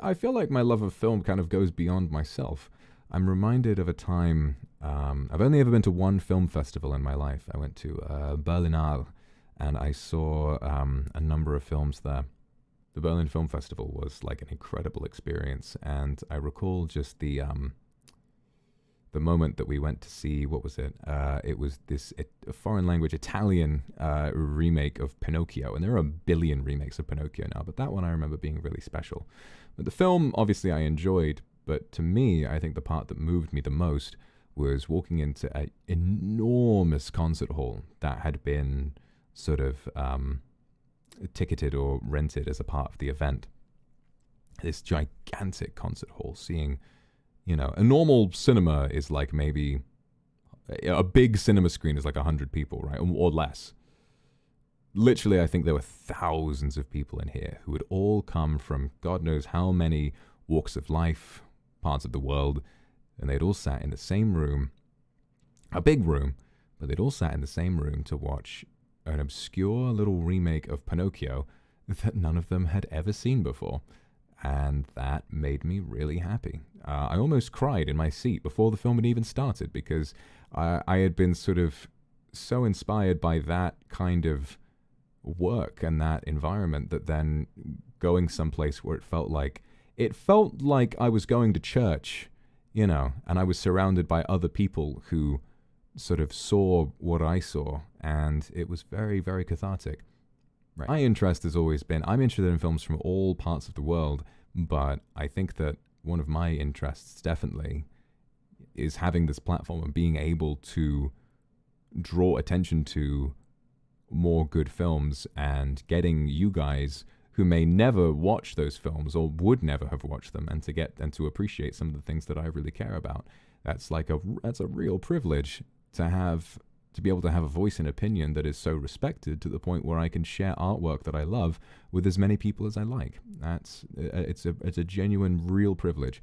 I feel like my love of film kind of goes beyond myself. I'm reminded of a time. I've only ever been to one film festival in my life. I went to Berlinale, and I saw a number of films there. The Berlin Film Festival was like an incredible experience, and I recall just the moment that we went to see, what was it? It was this a foreign language Italian remake of Pinocchio, and there are a billion remakes of Pinocchio now, but that one I remember being really special. But the film, obviously, I enjoyed, but to me, I think the part that moved me the most was walking into an enormous concert hall that had been sort of ticketed or rented as a part of the event. This gigantic concert hall, seeing, you know, a normal cinema is like maybe a big cinema screen is like 100 people, right? Or less. Literally, I think there were thousands of people in here who had all come from God knows how many walks of life, parts of the world, and they'd all sat in the same room, a big room, but they'd all sat in the same room to watch an obscure little remake of Pinocchio that none of them had ever seen before. And that made me really happy. I almost cried in my seat before the film had even started, because I had been sort of so inspired by that kind of work and that environment that then going someplace where it felt like I was going to church, you know, and I was surrounded by other people who sort of saw what I saw, and it was very, very cathartic. Right. My interest has always been, I'm interested in films from all parts of the world, but I think that one of my interests definitely is having this platform and being able to draw attention to more good films and getting you guys who may never watch those films or would never have watched them, and to appreciate some of the things that I really care about. That's a real privilege to be able to have a voice and opinion that is so respected, to the point where I can share artwork that I love with as many people as I like. It's a genuine, real privilege,